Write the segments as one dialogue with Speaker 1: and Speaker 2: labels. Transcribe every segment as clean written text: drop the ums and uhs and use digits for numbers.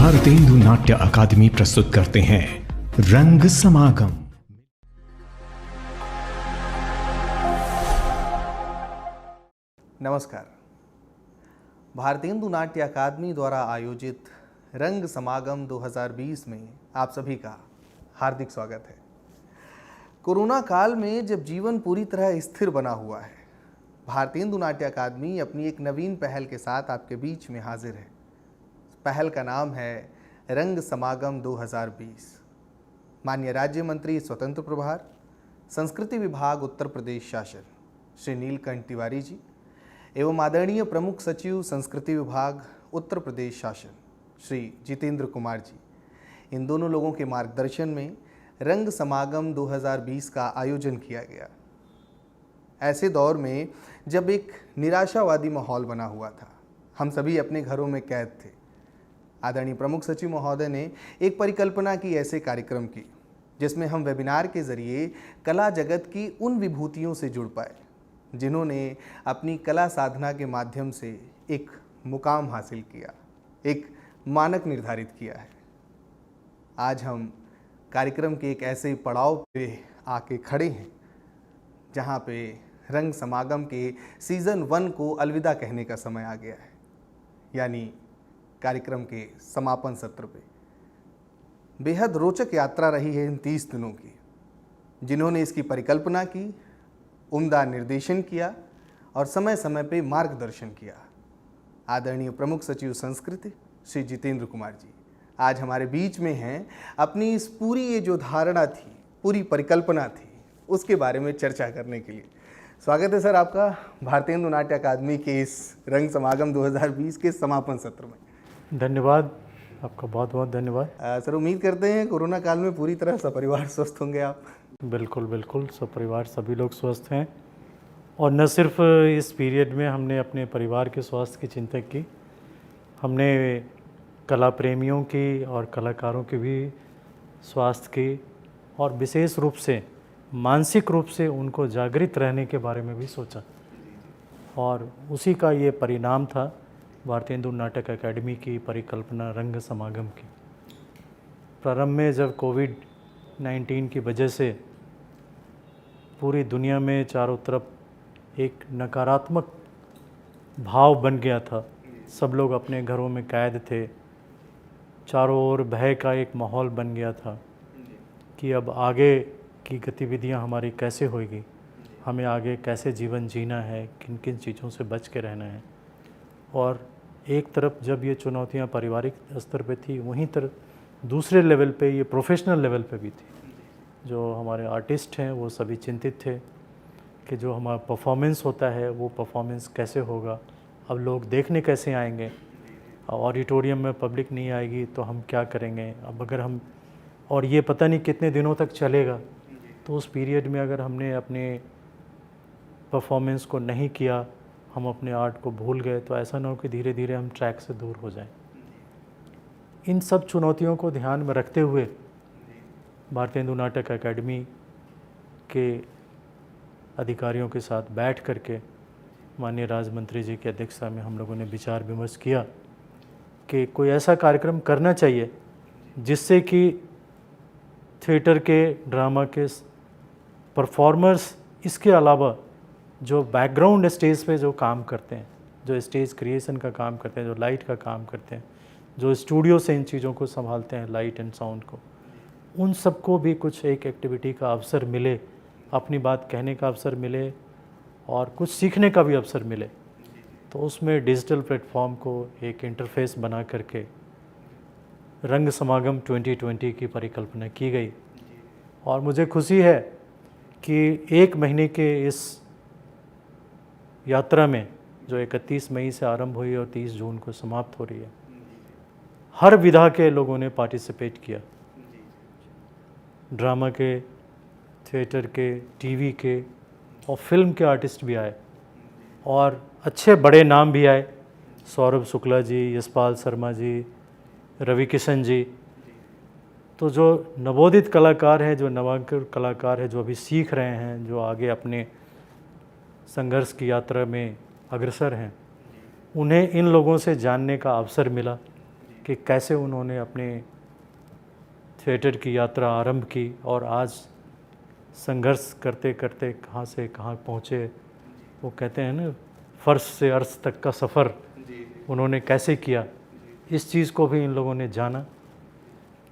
Speaker 1: भारतेंदु नाट्य अकादमी प्रस्तुत करते हैं रंग समागम।
Speaker 2: नमस्कार। भारतेंदु नाट्य अकादमी द्वारा आयोजित रंग समागम 2020 में आप सभी का हार्दिक स्वागत है। कोरोना काल में जब जीवन पूरी तरह स्थिर बना हुआ है, भारतेंदु नाट्य अकादमी अपनी एक नवीन पहल के साथ आपके बीच में हाजिर है। पहल का नाम है रंग समागम 2020। माननीय राज्य मंत्री स्वतंत्र प्रभार, संस्कृति विभाग उत्तर प्रदेश शासन श्री नीलकंठ तिवारी जी एवं आदरणीय प्रमुख सचिव संस्कृति विभाग उत्तर प्रदेश शासन श्री जितेंद्र कुमार जी, इन दोनों लोगों के मार्गदर्शन में रंग समागम 2020 का आयोजन किया गया। ऐसे दौर में जब एक निराशावादी माहौल बना हुआ था, हम सभी अपने घरों में कैद थे, आदरणीय प्रमुख सचिव महोदय ने एक परिकल्पना की ऐसे कार्यक्रम की जिसमें हम वेबिनार के जरिए कला जगत की उन विभूतियों से जुड़ पाए जिन्होंने अपनी कला साधना के माध्यम से एक मुकाम हासिल किया, एक मानक निर्धारित किया है। आज हम कार्यक्रम के एक ऐसे पड़ाव पे आके खड़े हैं जहाँ पे रंग समागम के सीज़न 1 को अलविदा कहने का समय आ गया है, यानी कार्यक्रम के समापन सत्र पे। बेहद रोचक यात्रा रही है इन 30 दिनों की। जिन्होंने इसकी परिकल्पना की, उम्दा निर्देशन किया और समय समय पे मार्गदर्शन किया, आदरणीय प्रमुख सचिव संस्कृति श्री जितेंद्र कुमार जी आज हमारे बीच में हैं। अपनी इस पूरी ये जो धारणा थी, पूरी परिकल्पना थी, उसके बारे में चर्चा करने के लिए स्वागत है सर आपका भारतेंदु नाट्य अकादमी के इस रंग समागम 2020 के समापन सत्र में।
Speaker 3: धन्यवाद, आपका बहुत बहुत धन्यवाद।
Speaker 2: सर, उम्मीद करते हैं कोरोना काल में पूरी तरह सपरिवार स्वस्थ होंगे आप।
Speaker 3: बिल्कुल बिल्कुल, सपरिवार सभी लोग स्वस्थ हैं और न सिर्फ इस पीरियड में हमने अपने परिवार के स्वास्थ्य की चिंता की, हमने कला प्रेमियों की और कलाकारों की भी स्वास्थ्य की और विशेष रूप से मानसिक रूप से उनको जागृत रहने के बारे में भी सोचा और उसी का ये परिणाम था भारतेंदु नाटक अकादमी की परिकल्पना रंग समागम की। प्रारंभ में जब कोविड-19 की वजह से पूरी दुनिया में चारों तरफ एक नकारात्मक भाव बन गया था, सब लोग अपने घरों में कैद थे, चारों ओर भय का एक माहौल बन गया था कि अब आगे की गतिविधियां हमारी कैसे होगी, हमें आगे कैसे जीवन जीना है, किन किन चीज़ों से बच के रहना है। और एक तरफ जब ये चुनौतियां पारिवारिक स्तर पे थी, वहीं तरफ दूसरे लेवल पे ये प्रोफेशनल लेवल पे भी थी। जो हमारे आर्टिस्ट हैं वो सभी चिंतित थे कि जो हमारा परफॉर्मेंस होता है वो परफॉर्मेंस कैसे होगा, अब लोग देखने कैसे आएंगे, ऑडिटोरियम में पब्लिक नहीं आएगी तो हम क्या करेंगे, अब अगर हम, और ये पता नहीं कितने दिनों तक चलेगा, तो उस पीरियड में अगर हमने अपने परफॉर्मेंस को नहीं किया, हम अपने आर्ट को भूल गए, तो ऐसा ना हो कि धीरे धीरे हम ट्रैक से दूर हो जाएं। इन सब चुनौतियों को ध्यान में रखते हुए भारतेंदु नाटक अकादमी के अधिकारियों के साथ बैठ करके माननीय राज्य मंत्री जी की अध्यक्षता में हम लोगों ने विचार विमर्श किया कि कोई ऐसा कार्यक्रम करना चाहिए जिससे कि थिएटर के, ड्रामा के परफॉर्मर्स, इसके अलावा जो बैकग्राउंड स्टेज पे जो काम करते हैं, जो स्टेज क्रिएशन का काम करते हैं, जो लाइट का काम करते हैं, जो स्टूडियो से इन चीज़ों को संभालते हैं, लाइट एंड साउंड को, उन सबको भी कुछ एक एक्टिविटी का अवसर मिले, अपनी बात कहने का अवसर मिले और कुछ सीखने का भी अवसर मिले। तो उसमें डिजिटल प्लेटफॉर्म को एक इंटरफेस बना करके रंग समागम 2020 की परिकल्पना की गई। और मुझे खुशी है कि एक महीने के इस यात्रा में, जो 31 मई से आरंभ हुई और 30 जून को समाप्त हो रही है, हर विधा के लोगों ने पार्टिसिपेट किया। ड्रामा के, थिएटर के, टीवी के और फिल्म के आर्टिस्ट भी आए और अच्छे बड़े नाम भी आए, सौरभ शुक्ला जी, यशपाल शर्मा जी, रवि किशन जी। तो जो नवोदित कलाकार हैं, जो नवांकुर कलाकार हैं, जो अभी सीख रहे हैं, जो आगे अपने संघर्ष की यात्रा में अग्रसर हैं, उन्हें इन लोगों से जानने का अवसर मिला कि कैसे उन्होंने अपने थिएटर की यात्रा आरंभ की और आज संघर्ष करते करते कहाँ से कहाँ पहुँचे। वो कहते हैं ना, फर्श से अर्श तक का सफ़र उन्होंने कैसे किया, इस चीज़ को भी इन लोगों ने जाना।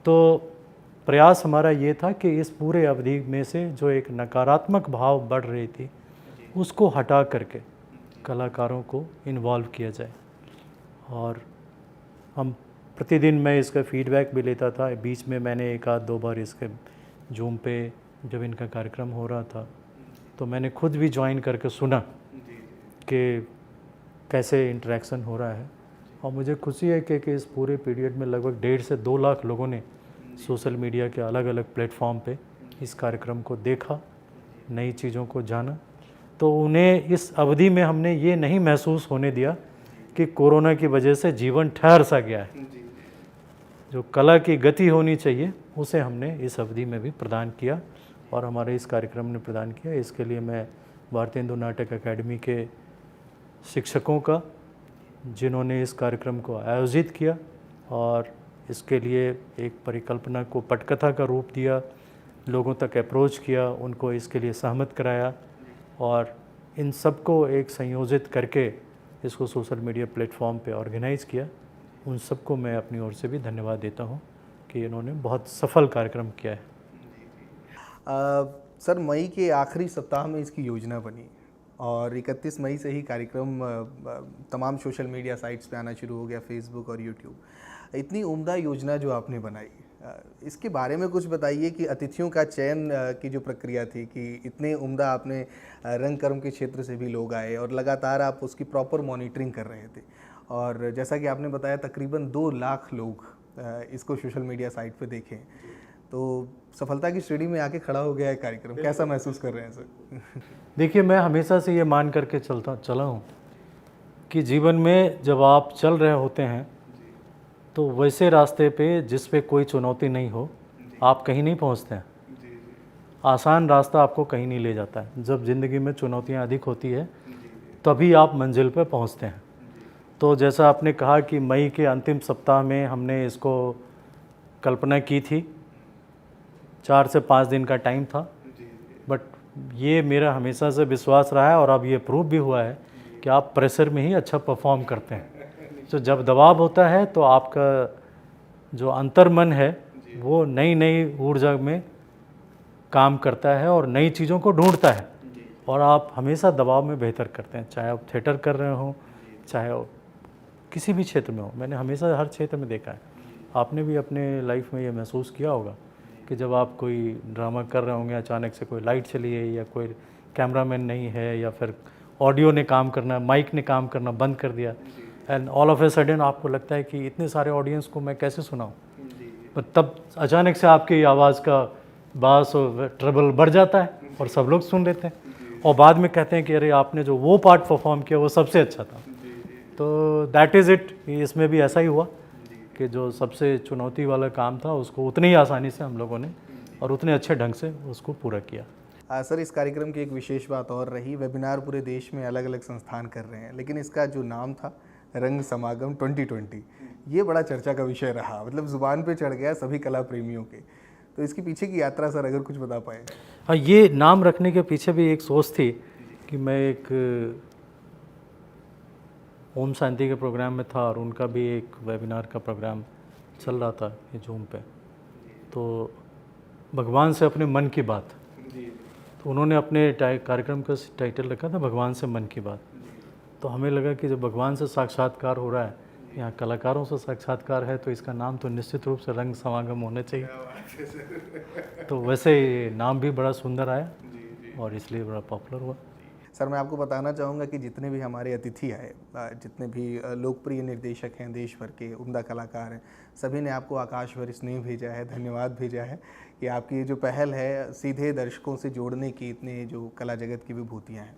Speaker 3: तो प्रयास हमारा ये था कि इस पूरे अवधि में से जो एक नकारात्मक भाव बढ़ रही थी उसको हटा करके कलाकारों को इन्वॉल्व किया जाए। और हम प्रतिदिन मैं इसका फीडबैक भी लेता था। बीच में मैंने एक आध दो बार इसके जूम पे जब इनका कार्यक्रम हो रहा था तो मैंने खुद भी ज्वाइन करके सुना कि कैसे इंटरेक्शन हो रहा है। और मुझे खुशी है कि इस पूरे पीरियड में लगभग 1.5 से 2 लाख लोगों ने सोशल मीडिया के अलग अलग प्लेटफॉर्म पे इस कार्यक्रम को देखा, नई चीज़ों को जाना। तो उन्हें इस अवधि में हमने ये नहीं महसूस होने दिया कि कोरोना की वजह से जीवन ठहर सा गया है। जो कला की गति होनी चाहिए उसे हमने इस अवधि में भी प्रदान किया और हमारे इस कार्यक्रम ने प्रदान किया। इसके लिए मैं भारतीय हिंदू नाटक अकेडमी के शिक्षकों का, जिन्होंने इस कार्यक्रम को आयोजित किया और इसके लिए एक परिकल्पना को पटकथा का रूप दिया, लोगों तक अप्रोच किया, उनको इसके लिए सहमत कराया और इन सब को एक संयोजित करके इसको सोशल मीडिया प्लेटफॉर्म पे ऑर्गेनाइज़ किया, उन सबको मैं अपनी ओर से भी धन्यवाद देता हूँ कि इन्होंने बहुत सफल कार्यक्रम किया है।
Speaker 2: सर, मई के आखिरी सप्ताह में इसकी योजना बनी और 31 मई से ही कार्यक्रम तमाम सोशल मीडिया साइट्स पे आना शुरू हो गया, फेसबुक और यूट्यूब। इतनी उम्दा योजना जो आपने बनाई, इसके बारे में कुछ बताइए कि अतिथियों का चयन की जो प्रक्रिया थी, कि इतने उम्दा आपने रंग कर्म के क्षेत्र से भी लोग आए और लगातार आप उसकी प्रॉपर मॉनिटरिंग कर रहे थे। और जैसा कि आपने बताया तकरीबन 2 लाख लोग इसको सोशल मीडिया साइट पे देखें, तो सफलता की श्रेणी में आके खड़ा हो गया है कार्यक्रम। कैसा महसूस कर रहे हैं सर?
Speaker 3: देखिए, मैं हमेशा से ये मान करके चला हूँ कि जीवन में जब आप चल रहे होते हैं तो वैसे रास्ते पे जिस पे कोई चुनौती नहीं हो आप कहीं नहीं पहुँचते हैं। आसान रास्ता आपको कहीं नहीं ले जाता है। जब ज़िंदगी में चुनौतियाँ अधिक होती है तभी आप मंजिल पे पहुँचते हैं। तो जैसा आपने कहा कि मई के अंतिम सप्ताह में हमने इसको कल्पना की थी, 4 से 5 दिन का टाइम था, बट ये मेरा हमेशा से विश्वास रहा है और अब ये प्रूव भी हुआ है कि आप प्रेशर में ही अच्छा परफॉर्म करते हैं। तो जब दबाव होता है तो आपका जो अंतर्मन है वो नई नई ऊर्जा में काम करता है और नई चीज़ों को ढूंढता है और आप हमेशा दबाव में बेहतर करते हैं, चाहे आप थिएटर कर रहे हो, चाहे किसी भी क्षेत्र में हो। मैंने हमेशा हर क्षेत्र में देखा है। आपने भी अपने लाइफ में ये महसूस किया होगा कि जब आप कोई ड्रामा कर रहे होंगे, अचानक से कोई लाइट चली है या कोई कैमरामैन नहीं है या फिर ऑडियो ने काम करना, माइक ने काम करना बंद कर दिया, and all of a sudden आपको लगता है कि इतने सारे ऑडियंस को मैं कैसे सुनाऊं। पर तब अचानक से आपकी आवाज़ का बास और ट्रबल बढ़ जाता है और सब लोग सुन लेते हैं और बाद में कहते हैं कि अरे आपने जो वो पार्ट परफॉर्म किया वो सबसे अच्छा था। तो दैट इज़ इट। इसमें भी ऐसा ही हुआ कि जो सबसे चुनौती वाला काम था उसको उतनी ही आसानी से हम लोगों ने और उतने अच्छे ढंग से उसको पूरा किया।
Speaker 2: सर, इस कार्यक्रम की एक विशेष बात और रही, वेबिनार पूरे देश में अलग अलग संस्थान कर रहे हैं, लेकिन इसका जो नाम था रंग समागम 2020, ये बड़ा चर्चा का विषय रहा, मतलब ज़ुबान पे चढ़ गया सभी कला प्रेमियों के। तो इसके पीछे की यात्रा सर अगर कुछ बता पाएँ।
Speaker 3: हाँ, ये नाम रखने के पीछे भी एक सोच थी कि मैं एक ओम शांति के प्रोग्राम में था और उनका भी एक वेबिनार का प्रोग्राम चल रहा था ये जूम पे। तो भगवान से अपने मन की बात, तो उन्होंने अपने कार्यक्रम का टाइटल रखा था भगवान से मन की बात। तो हमें लगा कि जब भगवान से साक्षात्कार हो रहा है, यहाँ कलाकारों से साक्षात्कार है, तो इसका नाम तो निश्चित रूप से रंग समागम होना चाहिए। तो वैसे नाम भी बड़ा सुंदर आया और इसलिए बड़ा पॉपुलर हुआ।
Speaker 2: सर, मैं आपको बताना चाहूँगा कि जितने भी हमारे अतिथि आए, जितने भी लोकप्रिय निर्देशक हैं देश भर के, उम्दा कलाकार हैं, सभी ने आपको आकाश भर स्नेह भेजा है, धन्यवाद भेजा है कि आपकी ये जो पहल है सीधे दर्शकों से जोड़ने की, इतने जो कला जगत की विभूतियाँ हैं,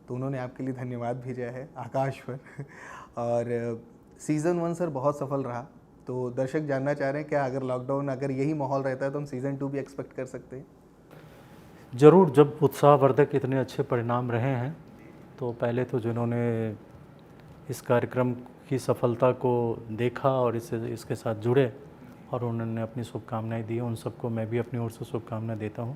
Speaker 2: तो उन्होंने आपके लिए धन्यवाद भेजा है आकाश भर। और सीज़न 1 सर बहुत सफल रहा, तो दर्शक जानना चाह रहे हैं क्या अगर लॉकडाउन, अगर यही माहौल रहता है तो हम सीज़न 2 भी एक्सपेक्ट कर सकते हैं?
Speaker 3: ज़रूर। जब उत्साहवर्धक इतने अच्छे परिणाम रहे हैं तो पहले तो जिन्होंने इस कार्यक्रम की सफलता को देखा और इसके साथ जुड़े और उन्होंने अपनी शुभकामनाएं दी। उन सबको मैं भी अपनी ओर से शुभकामनाएं देता हूं।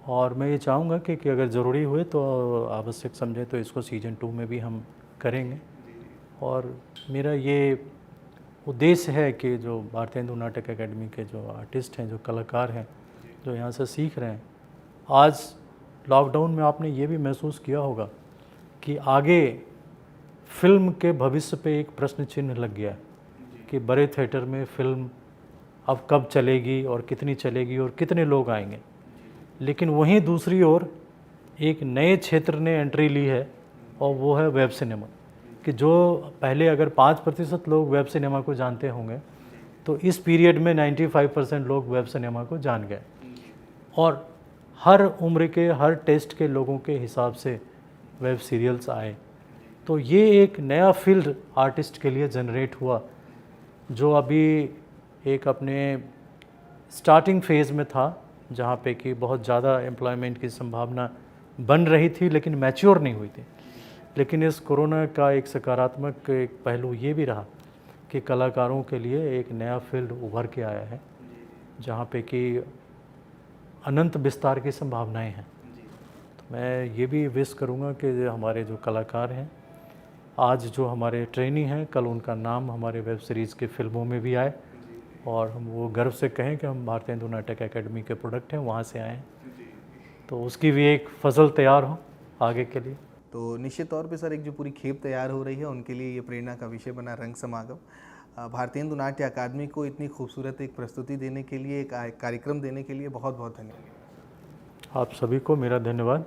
Speaker 3: और मैं ये चाहूँगा कि अगर ज़रूरी हुए तो आवश्यक समझे तो इसको सीजन 2 में भी हम करेंगे। और मेरा ये उद्देश्य है कि जो भारतीय हिंदू नाटक अकेडमी के जो आर्टिस्ट हैं, जो कलाकार हैं, जो यहाँ से सीख रहे हैं, आज लॉकडाउन में आपने ये भी महसूस किया होगा कि आगे फिल्म के भविष्य पे एक प्रश्न चिन्ह लग गया है कि बड़े थिएटर में फिल्म अब कब चलेगी और कितनी चलेगी और कितने लोग आएंगे। लेकिन वहीं दूसरी ओर एक नए क्षेत्र ने एंट्री ली है और वो है वेब सिनेमा, कि जो पहले अगर 5% लोग वेब सिनेमा को जानते होंगे तो इस पीरियड में 95% लोग वेब सिनेमा को जान गए। और हर उम्र के, हर टेस्ट के लोगों के हिसाब से वेब सीरियल्स आए। तो ये एक नया फील्ड आर्टिस्ट के लिए जनरेट हुआ, जो अभी एक अपने स्टार्टिंग फेज़ में था, जहाँ पे कि बहुत ज़्यादा एम्प्लॉयमेंट की संभावना बन रही थी लेकिन मैच्योर नहीं हुई थी। लेकिन इस कोरोना का एक सकारात्मक एक पहलू ये भी रहा कि कलाकारों के लिए एक नया फील्ड उभर के आया है, जहाँ पे कि अनंत विस्तार की संभावनाएं हैं। तो मैं ये भी विश करूँगा कि हमारे जो कलाकार हैं, आज जो हमारे ट्रेनी हैं, कल उनका नाम हमारे वेब सीरीज़ के फिल्मों में भी आए और हम वो गर्व से कहें कि हम भारतीय हिंदू नाटक अकेडमी के प्रोडक्ट हैं, वहाँ से आए हैं। तो उसकी भी एक फसल तैयार हो आगे के लिए।
Speaker 2: तो निश्चित तौर पे सर, एक जो पूरी खेप तैयार हो रही है उनके लिए ये प्रेरणा का विषय बना रंग समागम। भारतीय हिंदू नाट्य अकादमी को इतनी खूबसूरत एक प्रस्तुति देने के लिए, एक कार्यक्रम देने के लिए बहुत बहुत धन्यवाद।
Speaker 3: आप सभी को मेरा धन्यवाद।